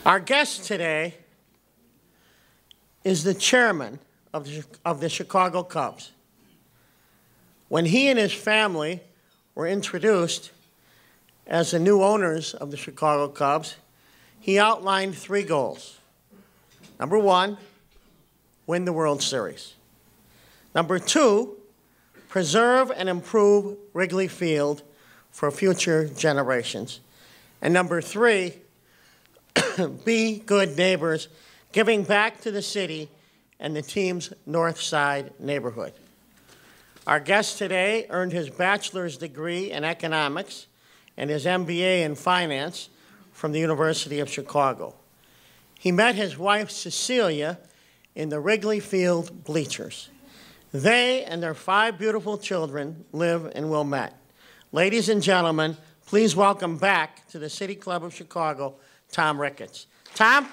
Our guest today is the chairman of the Chicago Cubs. When he and his family were introduced as the new owners of the Chicago Cubs, he outlined 3 goals. Number 1, win the World Series. Number 2, preserve and improve Wrigley Field for future generations. And number 3, be good neighbors, giving back to the city and the team's North Side neighborhood. Our guest today earned his bachelor's degree in economics and his MBA in finance from the University of Chicago. He met his wife, Cecilia, in the Wrigley Field bleachers. They and their 5 beautiful children live in Wilmette. Ladies and gentlemen, please welcome back to the City Club of Chicago, Tom Ricketts. Tom? There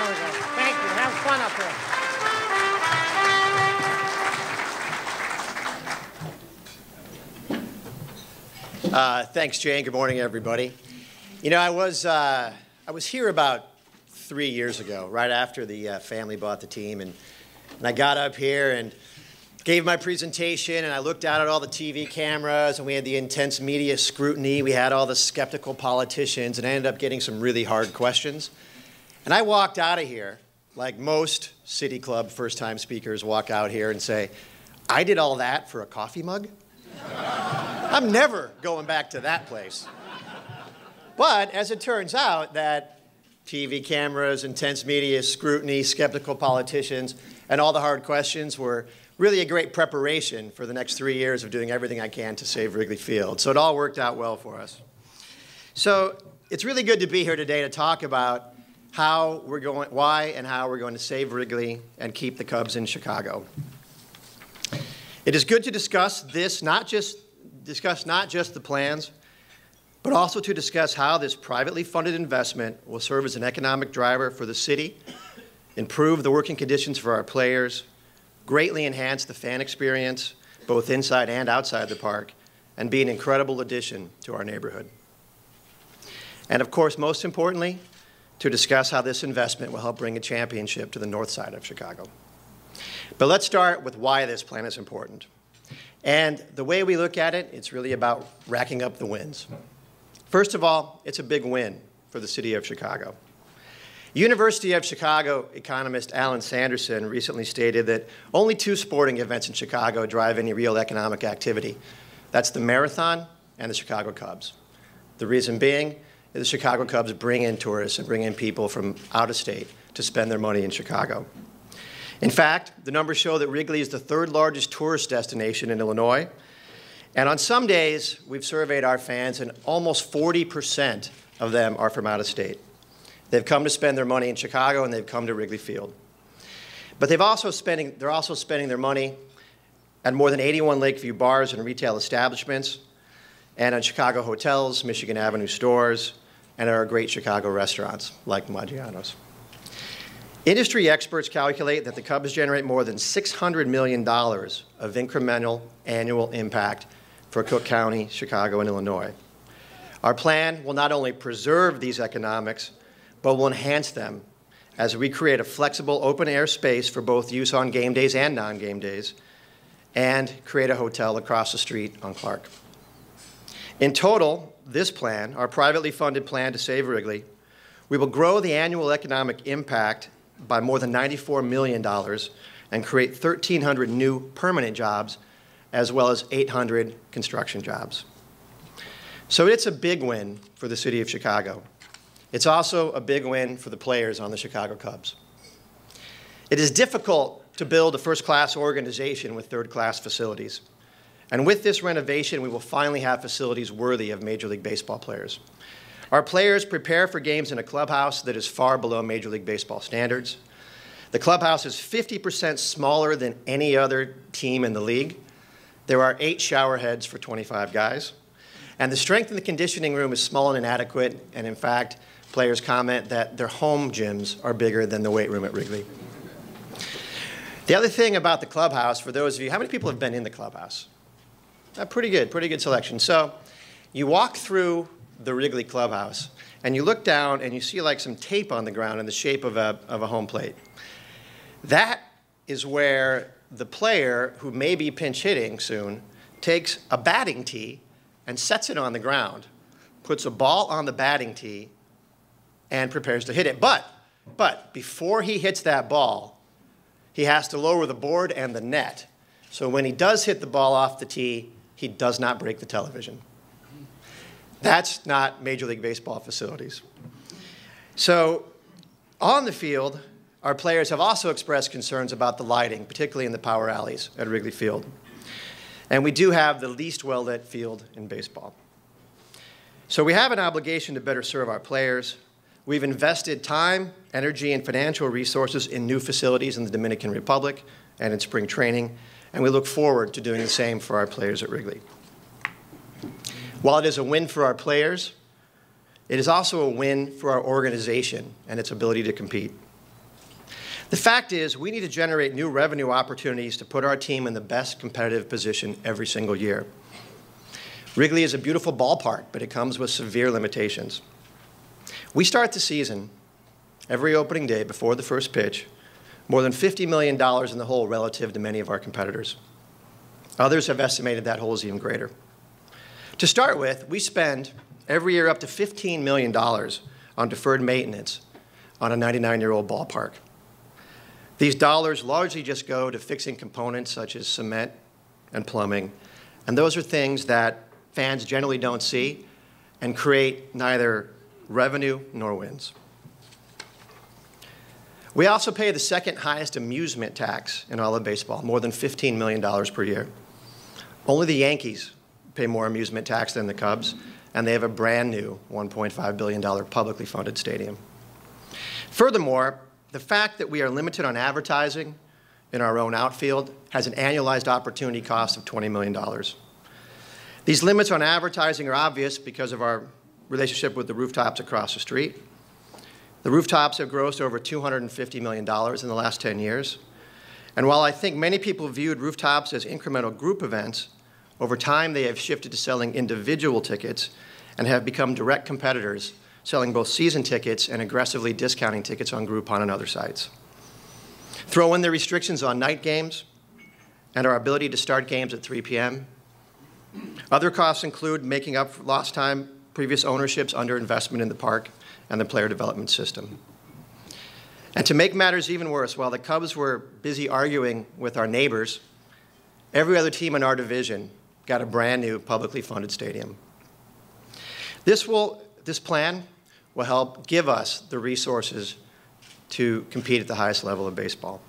we go. Thank you. Have fun up here. Thanks, Jane. Good morning, everybody. You know, I was here about 3 years ago, right after the family bought the team, and I got up here and gave my presentation, and I looked out at all the TV cameras, and we had the intense media scrutiny. We had all the skeptical politicians, and I ended up getting some really hard questions. And I walked out of here, like most City Club first-time speakers walk out here and say, I did all that for a coffee mug? I'm never going back to that place. But as it turns out, that TV cameras, intense media scrutiny, skeptical politicians, and all the hard questions were really a great preparation for the next 3 years of doing everything I can to save Wrigley Field. So it all worked out well for us. So it's really good to be here today to talk about why and how we're going to save Wrigley and keep the Cubs in Chicago. It is good to discuss this, not just the plans, but also to discuss how this privately funded investment will serve as an economic driver for the city, improve the working conditions for our players, greatly enhance the fan experience, both inside and outside the park, and be an incredible addition to our neighborhood. And of course, most importantly, to discuss how this investment will help bring a championship to the north side of Chicago. But let's start with why this plan is important. And the way we look at it, it's really about racking up the wins. First of all, it's a big win for the city of Chicago. University of Chicago economist Alan Sanderson recently stated that only 2 sporting events in Chicago drive any real economic activity. That's the Marathon and the Chicago Cubs. The reason being is the Chicago Cubs bring in tourists and bring in people from out of state to spend their money in Chicago. In fact, the numbers show that Wrigley is the 3rd largest tourist destination in Illinois. And on some days, we've surveyed our fans, and almost 40% of them are from out of state. They've come to spend their money in Chicago, and they've come to Wrigley Field. But they're also spending their money at more than 81 Lakeview bars and retail establishments, and on Chicago hotels, Michigan Avenue stores, and at our great Chicago restaurants like Maggiano's. Industry experts calculate that the Cubs generate more than $600 million of incremental annual impact for Cook County, Chicago, and Illinois. Our plan will not only preserve these economics, but will enhance them as we create a flexible open-air space for both use on game days and non-game days, and create a hotel across the street on Clark. In total, this plan, our privately funded plan to save Wrigley, we will grow the annual economic impact by more than $94 million and create 1,300 new permanent jobs, as well as 800 construction jobs. So it's a big win for the city of Chicago. It's also a big win for the players on the Chicago Cubs. It is difficult to build a first-class organization with third-class facilities. And with this renovation, we will finally have facilities worthy of Major League Baseball players. Our players prepare for games in a clubhouse that is far below Major League Baseball standards. The clubhouse is 50% smaller than any other team in the league. There are 8 shower heads for 25 guys. And the strength in the conditioning room is small and inadequate, and in fact, players comment that their home gyms are bigger than the weight room at Wrigley. The other thing about the clubhouse, for those of you, how many people have been in the clubhouse? Pretty good selection. So you walk through the Wrigley Clubhouse, and you look down and you see like some tape on the ground in the shape of a home plate. That is where the player who may be pinch hitting soon takes a batting tee and sets it on the ground, puts a ball on the batting tee, and prepares to hit it. But before he hits that ball, he has to lower the board and the net. So when he does hit the ball off the tee, he does not break the television. That's not Major League Baseball facilities. So on the field, our players have also expressed concerns about the lighting, particularly in the power alleys at Wrigley Field. And we do have the least well-lit field in baseball. So we have an obligation to better serve our players. We've invested time, energy, and financial resources in new facilities in the Dominican Republic and in spring training, and we look forward to doing the same for our players at Wrigley. While it is a win for our players, it is also a win for our organization and its ability to compete. The fact is, we need to generate new revenue opportunities to put our team in the best competitive position every single year. Wrigley is a beautiful ballpark, but it comes with severe limitations. We start the season every opening day before the first pitch, more than $50 million in the hole relative to many of our competitors. Others have estimated that hole is even greater. To start with, we spend every year up to $15 million on deferred maintenance on a 99-year-old ballpark. These dollars largely just go to fixing components such as cement and plumbing, and those are things that fans generally don't see and create neither revenue nor wins. We also pay the second highest amusement tax in all of baseball, more than $15 million per year. Only the Yankees pay more amusement tax than the Cubs, and they have a brand new $1.5 billion publicly funded stadium. Furthermore, the fact that we are limited on advertising in our own outfield has an annualized opportunity cost of $20 million. These limits on advertising are obvious because of our relationship with the rooftops across the street. The rooftops have grossed over $250 million in the last 10 years. And while I think many people viewed rooftops as incremental group events, over time they have shifted to selling individual tickets and have become direct competitors, selling both season tickets and aggressively discounting tickets on Groupon and other sites. Throw in the restrictions on night games and our ability to start games at 3 p.m. Other costs include making up for lost time, previous ownership's underinvestment in the park, and the player development system. And to make matters even worse, while the Cubs were busy arguing with our neighbors, every other team in our division got a brand new publicly funded stadium. This plan will help give us the resources to compete at the highest level of baseball.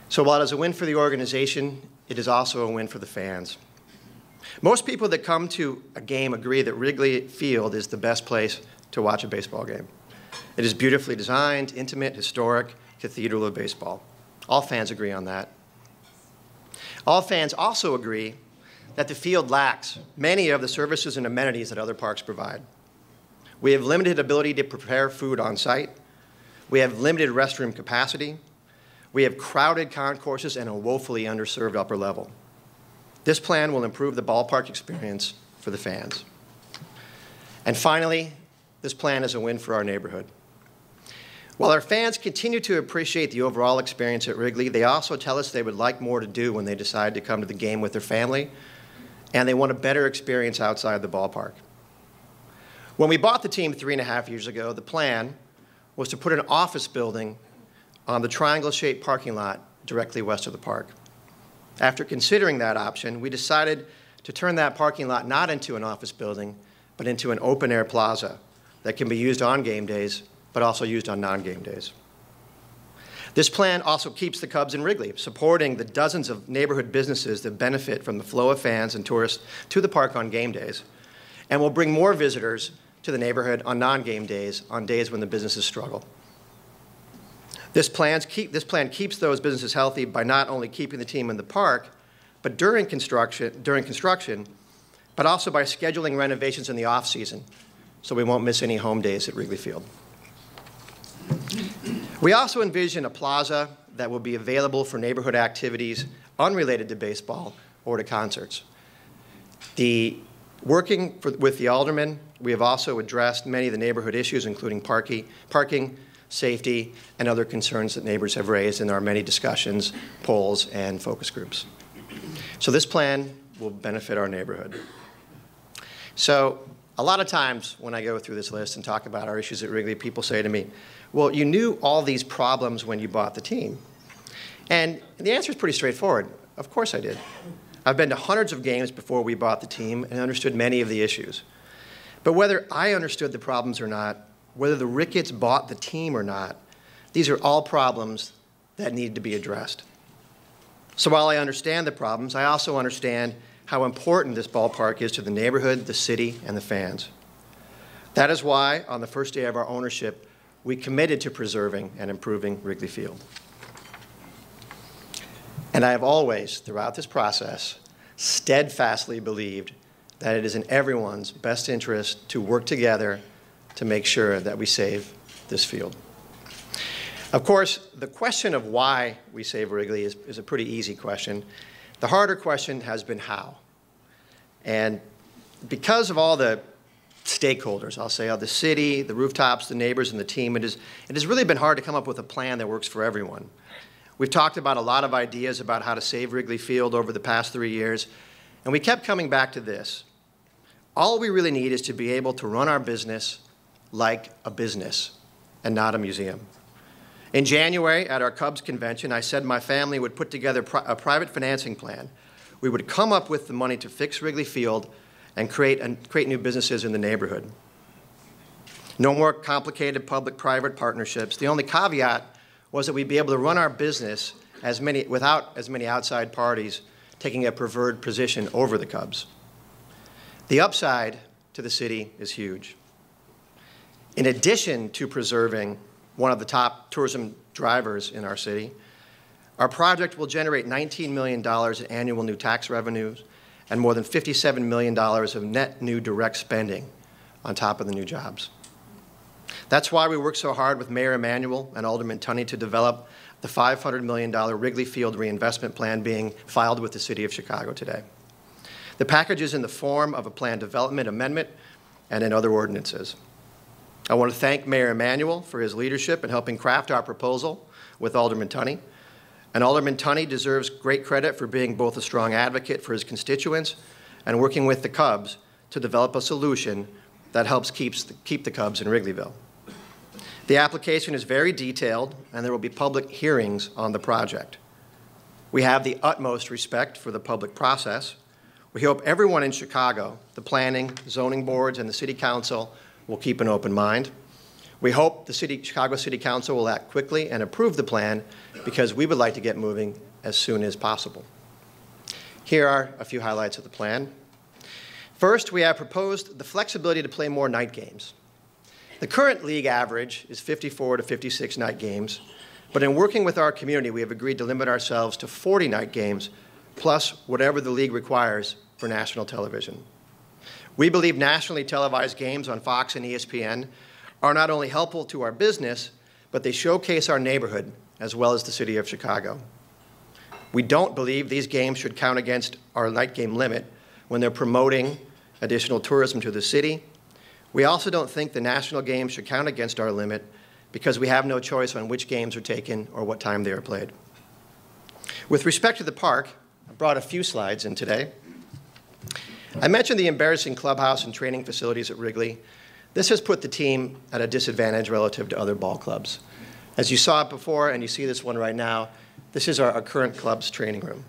So while it is a win for the organization, it is also a win for the fans. Most people that come to a game agree that Wrigley Field is the best place to watch a baseball game. It is beautifully designed, intimate, historic, cathedral of baseball. All fans agree on that. All fans also agree that the field lacks many of the services and amenities that other parks provide. We have limited ability to prepare food on site. We have limited restroom capacity. We have crowded concourses and a woefully underserved upper level. This plan will improve the ballpark experience for the fans. And finally, this plan is a win for our neighborhood. While our fans continue to appreciate the overall experience at Wrigley, they also tell us they would like more to do when they decide to come to the game with their family, and they want a better experience outside the ballpark. When we bought the team 3.5 years ago, the plan was to put an office building on the triangle-shaped parking lot directly west of the park. After considering that option, we decided to turn that parking lot not into an office building, but into an open-air plaza that can be used on game days, but also used on non-game days. This plan also keeps the Cubs in Wrigley, supporting the dozens of neighborhood businesses that benefit from the flow of fans and tourists to the park on game days, and will bring more visitors to the neighborhood on non-game days, on days when the businesses struggle. This plan keeps those businesses healthy by not only keeping the team in the park, but during construction, but also by scheduling renovations in the off-season, so we won't miss any home days at Wrigley Field. We also envision a plaza that will be available for neighborhood activities unrelated to baseball or to concerts. The Working with the aldermen, we have also addressed many of the neighborhood issues, including parking, safety, and other concerns that neighbors have raised in our many discussions, polls, and focus groups. So this plan will benefit our neighborhood. So a lot of times when I go through this list and talk about our issues at Wrigley, people say to me, well, you knew all these problems when you bought the team. And the answer is pretty straightforward. Of course I did. I've been to hundreds of games before we bought the team and understood many of the issues. But whether I understood the problems or not, whether the Ricketts bought the team or not, these are all problems that need to be addressed. So while I understand the problems, I also understand how important this ballpark is to the neighborhood, the city, and the fans. That is why, on the first day of our ownership, we committed to preserving and improving Wrigley Field. And I have always, throughout this process, steadfastly believed that it is in everyone's best interest to work together to make sure that we save this field. Of course, the question of why we save Wrigley is a pretty easy question. The harder question has been how. And because of all the stakeholders, I'll say, of the city, the rooftops, the neighbors, and the team, it has really been hard to come up with a plan that works for everyone. We've talked about a lot of ideas about how to save Wrigley Field over the past 3 years, and we kept coming back to this. All we really need is to be able to run our business like a business and not a museum. In January, at our Cubs convention, I said my family would put together a private financing plan. We would come up with the money to fix Wrigley Field and create new businesses in the neighborhood. No more complicated public-private partnerships. The only caveat was that we'd be able to run our business without as many outside parties taking a preferred position over the Cubs. The upside to the city is huge. In addition to preserving one of the top tourism drivers in our city, our project will generate $19 million in annual new tax revenues and more than $57 million of net new direct spending on top of the new jobs. That's why we worked so hard with Mayor Emanuel and Alderman Tunney to develop the $500 million Wrigley Field reinvestment plan being filed with the City of Chicago today. The package is in the form of a plan development amendment and in other ordinances. I want to thank Mayor Emanuel for his leadership in helping craft our proposal with Alderman Tunney. And Alderman Tunney deserves great credit for being both a strong advocate for his constituents and working with the Cubs to develop a solution that helps keep the Cubs in Wrigleyville. The application is very detailed, and there will be public hearings on the project. We have the utmost respect for the public process. We hope everyone in Chicago, the planning, zoning boards, and the City Council will keep an open mind. We hope the Chicago City Council will act quickly and approve the plan because we would like to get moving as soon as possible. Here are a few highlights of the plan. First, we have proposed the flexibility to play more night games. The current league average is 54 to 56 night games, but in working with our community, we have agreed to limit ourselves to 40 night games, plus whatever the league requires for national television. We believe nationally televised games on Fox and ESPN are not only helpful to our business, but they showcase our neighborhood as well as the city of Chicago. We don't believe these games should count against our night game limit when they're promoting additional tourism to the city. We also don't think the national games should count against our limit because we have no choice on which games are taken or what time they are played. With respect to the park, I brought a few slides in today. I mentioned the embarrassing clubhouse and training facilities at Wrigley. This has put the team at a disadvantage relative to other ball clubs. As you saw it before, and you see this one right now, this is our current club's training room.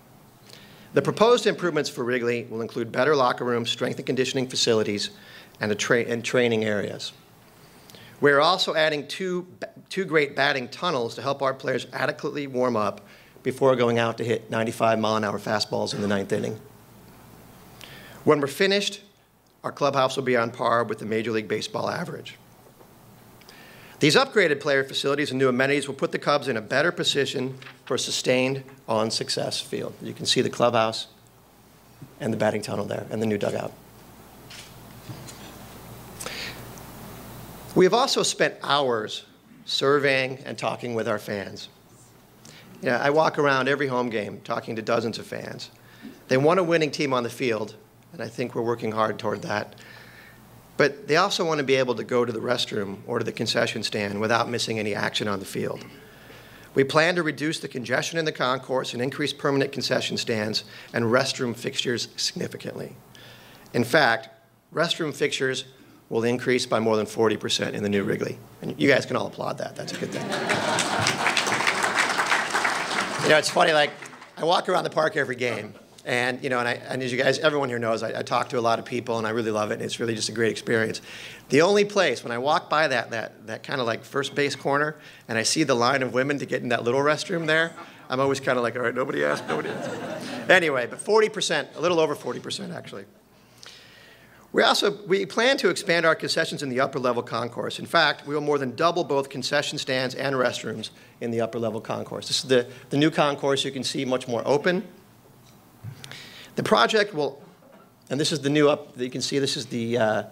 The proposed improvements for Wrigley will include better locker rooms, strength and conditioning facilities, and training areas. We're also adding two great batting tunnels to help our players adequately warm up before going out to hit 95-mile-an-hour fastballs in the ninth inning. When we're finished, our clubhouse will be on par with the Major League Baseball average. These upgraded player facilities and new amenities will put the Cubs in a better position for a sustained on-success field. You can see the clubhouse and the batting tunnel there and the new dugout. We have also spent hours surveying and talking with our fans. I walk around every home game talking to dozens of fans. They want a winning team on the field, and I think we're working hard toward that. But they also want to be able to go to the restroom or to the concession stand without missing any action on the field. We plan to reduce the congestion in the concourse and increase permanent concession stands and restroom fixtures significantly. In fact, restroom fixtures will increase by more than 40% in the new Wrigley. And you guys can all applaud that. That's a good thing. You know, it's funny, like, I walk around the park every game, and, you know, and as you guys, everyone here knows, I talk to a lot of people, and I really love it, and it's really just a great experience. The only place, when I walk by that kind of like first base corner, and I see the line of women to get in that little restroom there, I'm always kind of like, all right, nobody asked, nobody asked. Anyway, but 40%, a little over 40% actually. We plan to expand our concessions in the upper level concourse. In fact, we will more than double both concession stands and restrooms in the upper level concourse. This is the new concourse. You can see much more open. The project will, and this is the new up, you can see this is the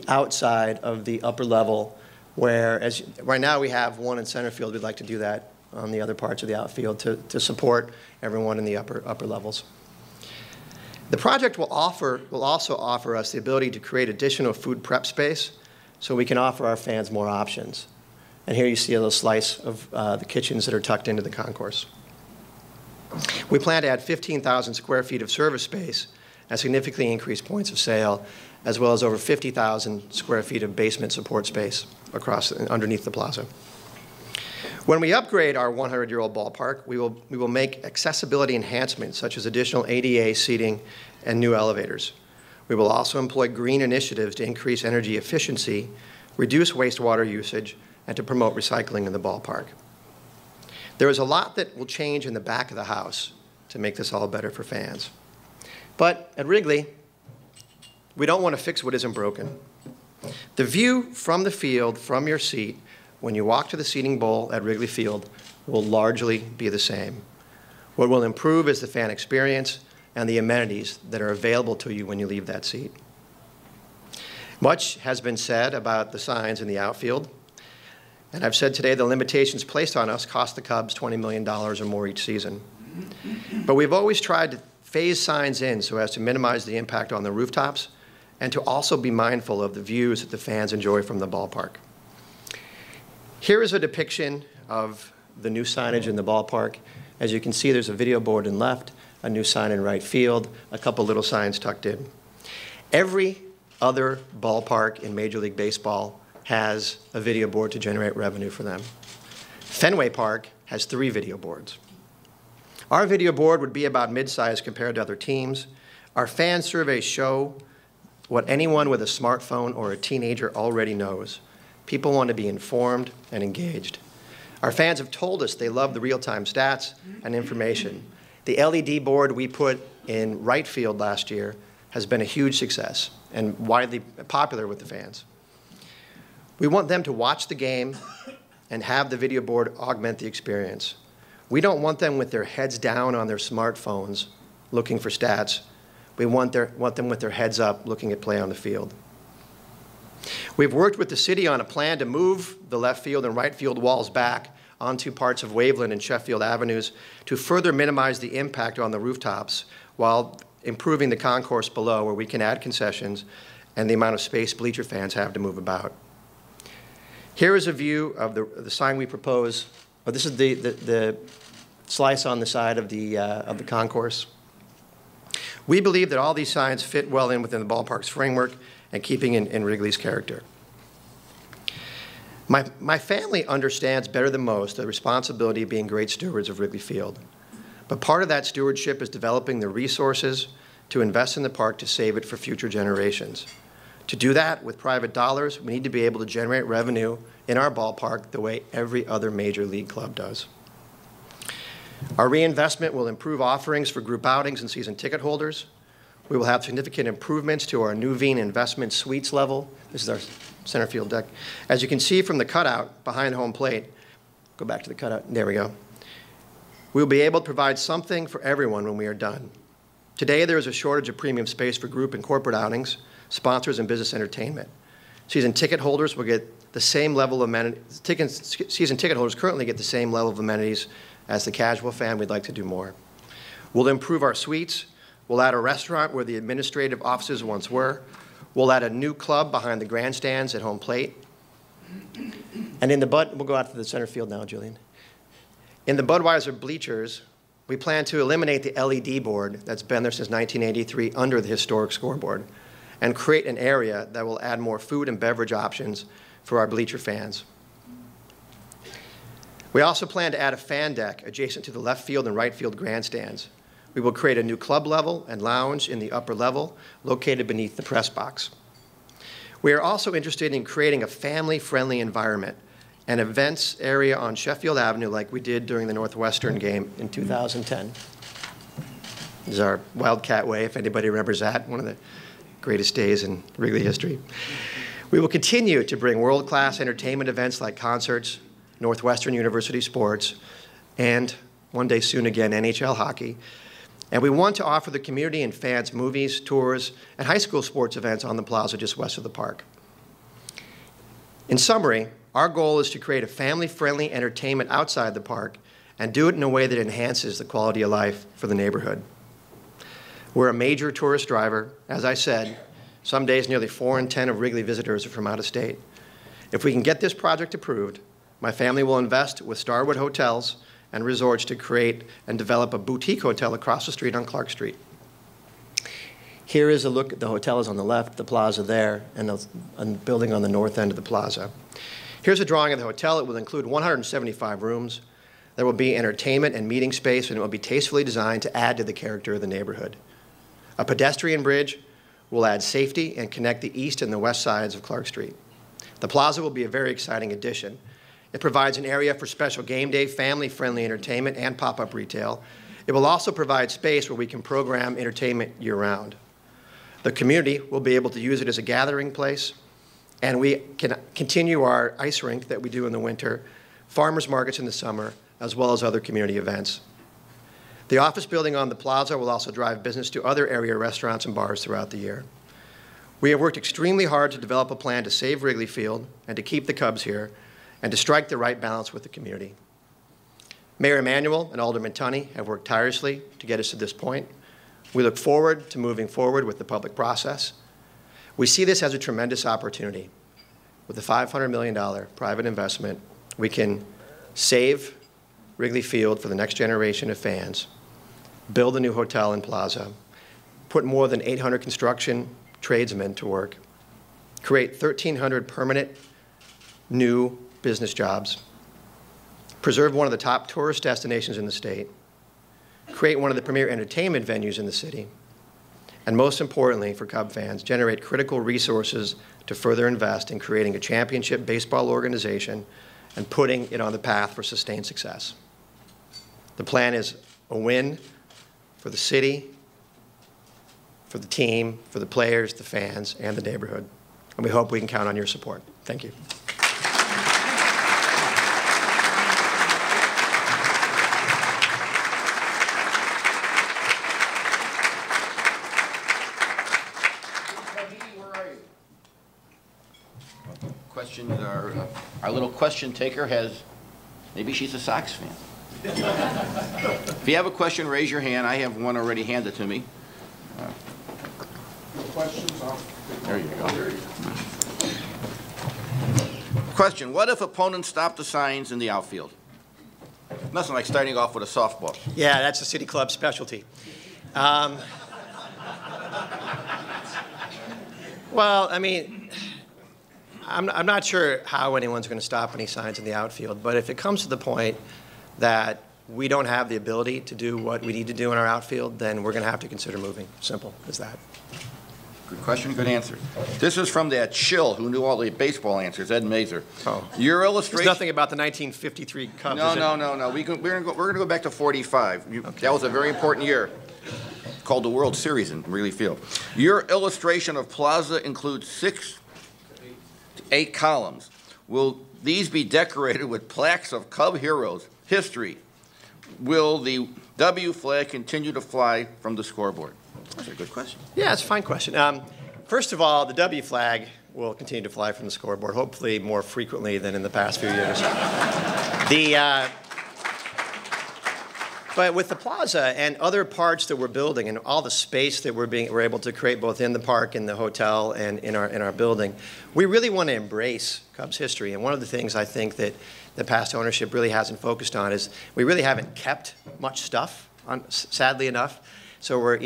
outside of the upper level, where right now we have one in center field. We'd like to do that on the other parts of the outfield to support everyone in the upper levels. The project will also offer us the ability to create additional food prep space so we can offer our fans more options. And here you see a little slice of the kitchens that are tucked into the concourse. We plan to add 15,000 square feet of service space and significantly increase points of sale, as well as over 50,000 square feet of basement support space underneath the plaza. When we upgrade our 100-year-old ballpark, we will make accessibility enhancements such as additional ADA seating and new elevators. We will also employ green initiatives to increase energy efficiency, reduce wastewater usage, and to promote recycling in the ballpark. There is a lot that will change in the back of the house to make this all better for fans. But at Wrigley, we don't want to fix what isn't broken. The view from the field, from your seat, when you walk to the seating bowl at Wrigley Field, will largely be the same. What will improve is the fan experience and the amenities that are available to you when you leave that seat. Much has been said about the signs in the outfield, and I've said today the limitations placed on us cost the Cubs $20 million or more each season. But we've always tried to phase signs in so as to minimize the impact on the rooftops and to also be mindful of the views that the fans enjoy from the ballpark. Here is a depiction of the new signage in the ballpark. As you can see, there's a video board in left, a new sign in right field, a couple little signs tucked in. Every other ballpark in Major League Baseball has a video board to generate revenue for them. Fenway Park has 3 video boards. Our video board would be about mid-size compared to other teams. Our fan surveys show what anyone with a smartphone or a teenager already knows. People want to be informed and engaged. Our fans have told us they love the real-time stats and information. The LED board we put in right field last year has been a huge success and widely popular with the fans. We want them to watch the game and have the video board augment the experience. We don't want them with their heads down on their smartphones looking for stats. We want them with their heads up looking at play on the field. We've worked with the city on a plan to move the left field and right field walls back onto parts of Waveland and Sheffield Avenues to further minimize the impact on the rooftops while improving the concourse below where we can add concessions and the amount of space bleacher fans have to move about. Here is a view of the sign we propose. Oh, this is the slice on the side of the concourse. We believe that all these signs fit well in within the ballpark's framework and keeping in Wrigley's character. My family understands better than most the responsibility of being great stewards of Wrigley Field. But part of that stewardship is developing the resources to invest in the park to save it for future generations. To do that with private dollars, we need to be able to generate revenue in our ballpark the way every other major league club does. Our reinvestment will improve offerings for group outings and season ticket holders. We will have significant improvements to our Nuveen investment suites level. This is our center field deck. As you can see from the cutout behind home plate, go back to the cutout, there we go. We'll be able to provide something for everyone when we are done. Today, there is a shortage of premium space for group and corporate outings, sponsors, and business entertainment. Season ticket holders will get the same level of amenities. Season ticket holders currently get the same level of amenities as the casual fan. We'd like to do more. We'll improve our suites. We'll add a restaurant where the administrative offices once were. We'll add a new club behind the grandstands at home plate. And we'll go out to the center field now, Julian. In the Budweiser bleachers, we plan to eliminate the LED board that's been there since 1983 under the historic scoreboard and create an area that will add more food and beverage options for our bleacher fans. We also plan to add a fan deck adjacent to the left field and right field grandstands. We will create a new club level and lounge in the upper level located beneath the press box. We are also interested in creating a family-friendly environment, an events area on Sheffield Avenue like we did during the Northwestern game in 2010. This is our Wildcat Way, if anybody remembers that, one of the greatest days in Wrigley history. We will continue to bring world-class entertainment events like concerts, Northwestern University sports, and one day soon again, NHL hockey. And we want to offer the community and fans movies, tours, and high school sports events on the plaza just west of the park. In summary, our goal is to create a family-friendly entertainment outside the park and do it in a way that enhances the quality of life for the neighborhood. We're a major tourist driver. As I said, some days nearly 4 in 10 of Wrigley visitors are from out of state. If we can get this project approved, my family will invest with Starwood Hotels and Resorts to create and develop a boutique hotel across the street on Clark Street. Here is a look at the hotel is on the left, the plaza there, and the building on the north end of the plaza. Here's a drawing of the hotel. It will include 175 rooms. There will be entertainment and meeting space, and it will be tastefully designed to add to the character of the neighborhood. A pedestrian bridge will add safety and connect the east and the west sides of Clark Street. The plaza will be a very exciting addition. It provides an area for special game day, family-friendly entertainment, and pop-up retail. It will also provide space where we can program entertainment year-round. The community will be able to use it as a gathering place, and we can continue our ice rink that we do in the winter, farmers markets in the summer, as well as other community events. The office building on the plaza will also drive business to other area restaurants and bars throughout the year. We have worked extremely hard to develop a plan to save Wrigley Field and to keep the Cubs here and to strike the right balance with the community. Mayor Emanuel and Alderman Tunney have worked tirelessly to get us to this point. We look forward to moving forward with the public process. We see this as a tremendous opportunity. With a $500 million private investment, we can save Wrigley Field for the next generation of fans, build a new hotel and plaza, put more than 800 construction tradesmen to work, create 1,300 permanent new business jobs, preserve one of the top tourist destinations in the state, create one of the premier entertainment venues in the city, and most importantly for Cub fans, generate critical resources to further invest in creating a championship baseball organization and putting it on the path for sustained success. The plan is a win for the city, for the team, for the players, the fans, and the neighborhood. And we hope we can count on your support. Thank you. Questions are, our little question taker has, maybe she's a Sox fan. If you have a question, raise your hand. I have one already handed to me. Questions? There you go. Question, what if opponents stop the signs in the outfield? Nothing like starting off with a softball. Yeah, that's a city club specialty. Well, I mean, I'm not sure how anyone's going to stop any signs in the outfield, but if it comes to the point that we don't have the ability to do what we need to do in our outfield, then we're going to have to consider moving. Simple as that. Good question, good answer. This is from that shill who knew all the baseball answers, Ed Mazer. Oh. Your illustration. There's nothing about the 1953 Cubs. No. We're going to go back to 45. Okay. That was a very important year, called the World Series in Wrigley Field. Your illustration of Plaza includes 6 to 8 columns. Will these be decorated with plaques of Cub heroes, history? Will the W flag continue to fly from the scoreboard? That's a good question. Yeah, it's a fine question. First of all, the W flag will continue to fly from the scoreboard, hopefully more frequently than in the past few years. But with the plaza and other parts that we're building and all the space that we're able to create both in the park, in the hotel, and in our building, we really want to embrace Cubs history. And one of the things I think that the past ownership really hasn't focused on is we really haven't kept much stuff, sadly enough. So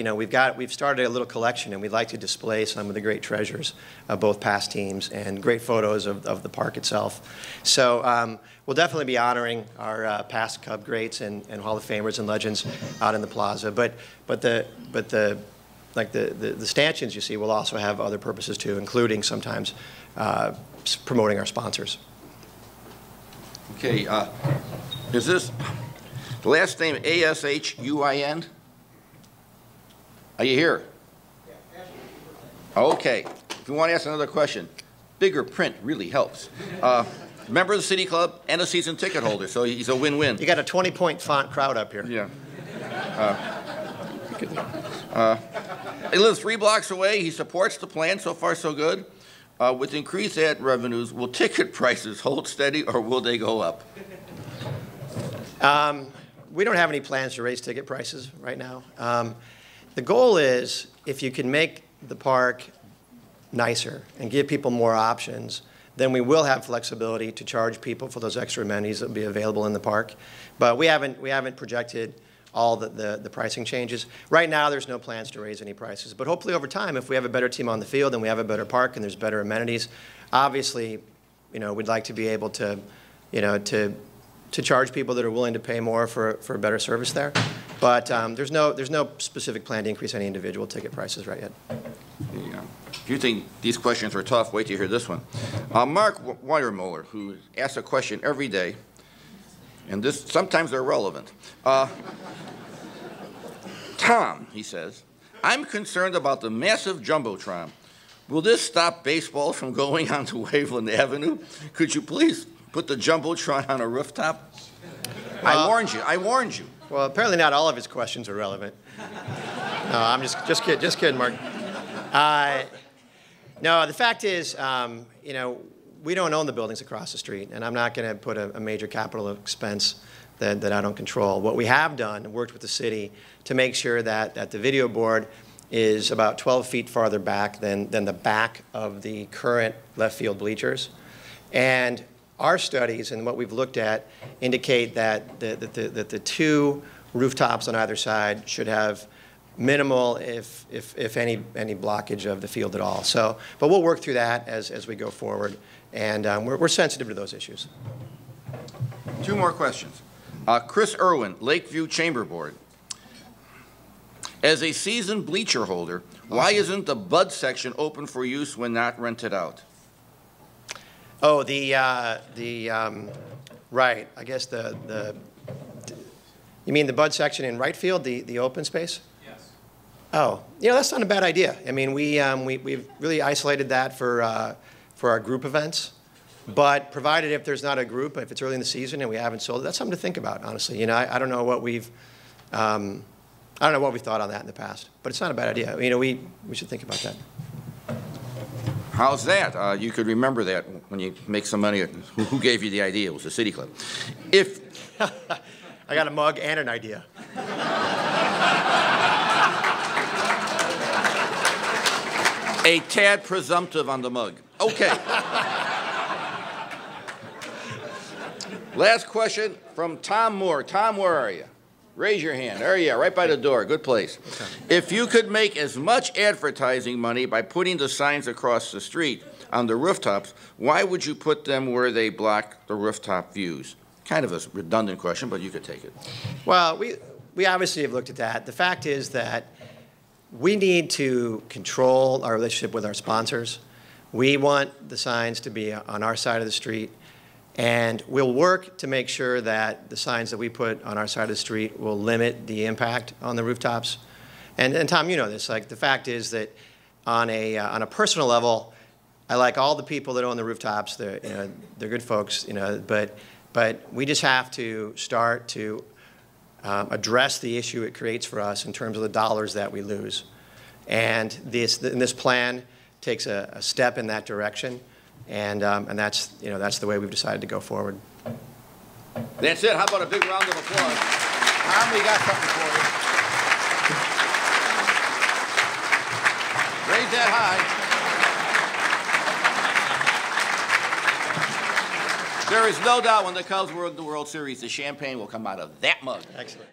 we've started a little collection, and we'd like to display some of the great treasures of both past teams and great photos of the park itself. So we'll definitely be honoring our past Cub greats and Hall of Famers and legends out in the plaza. But the stanchions you see will also have other purposes too, including sometimes promoting our sponsors. Okay, is this the last name A-S-H-U-I-N? Are you here? Okay. If you want to ask another question, bigger print really helps. Member of the City Club and a season ticket holder, so he's a win-win. You got a 20-point font crowd up here. Yeah. He lives 3 blocks away. He supports the plan. So far, so good. With increased ad revenues, will ticket prices hold steady or will they go up? We don't have any plans to raise ticket prices right now. The goal is, if you can make the park nicer and give people more options, then we will have flexibility to charge people for those extra amenities that will be available in the park. But we haven't projected all the pricing changes. Right now, there's no plans to raise any prices. But hopefully over time, if we have a better team on the field and we have a better park and there's better amenities, obviously, we'd like to be able to, to charge people that are willing to pay more for better service there. But there's no specific plan to increase any individual ticket prices right yet. Yeah. If you think these questions are tough, wait till you hear this one. Mark Weiermuller, who asks a question every day, and sometimes they're relevant. Tom, he says, I'm concerned about the massive Jumbotron. Will this stop baseball from going onto Waveland Avenue? Could you please put the Jumbotron on a rooftop? I warned you. Well, apparently not all of his questions are relevant. No, I'm just kidding, Mark. No, the fact is, we don't own the buildings across the street, and I'm not going to put a major capital expense that I don't control. What we have done, worked with the city to make sure that the video board is about 12 feet farther back than the back of the current left field bleachers. And our studies and what we've looked at indicate that the 2 rooftops on either side should have minimal, if any blockage of the field at all. So, but we'll work through that as we go forward, and we're sensitive to those issues. 2 more questions. Chris Irwin, Lakeview Chamber Board. As a seasoned bleacher holder, why isn't the Bud section open for use when not rented out? Oh, right. I guess you mean the Bud section in right field, the open space? Yes. Oh, that's not a bad idea. I mean, we've really isolated that for our group events. But provided if there's not a group, if it's early in the season and we haven't sold it, that's something to think about, honestly. I don't know what we've thought on that in the past, but it's not a bad idea. We should think about that. How's that? You could remember that when you make some money. Who gave you the idea? It was the City Club. If I got a mug and an idea. A tad presumptive on the mug. Okay. Last question from Tom Moore. Tom, where are you? Raise your hand. There you are, right by the door. Good place. Okay. If you could make as much advertising money by putting the signs across the street on the rooftops, why would you put them where they block the rooftop views? Kind of a redundant question, but you could take it. Well, we obviously have looked at that. The fact is that we need to control our relationship with our sponsors. We want the signs to be on our side of the street. And we'll work to make sure that the signs that we put on our side of the street will limit the impact on the rooftops. And Tom, you know this. Like, the fact is that on a personal level, I like all the people that own the rooftops. They're good folks. But we just have to start to address the issue it creates for us in terms of the dollars that we lose. And this plan takes a step in that direction. And that's the way we've decided to go forward. That's it. How about a big round of applause? Tom, we got something for you. Raise that high. There is no doubt when the Cubs were in the World Series, the champagne will come out of that mug. Excellent.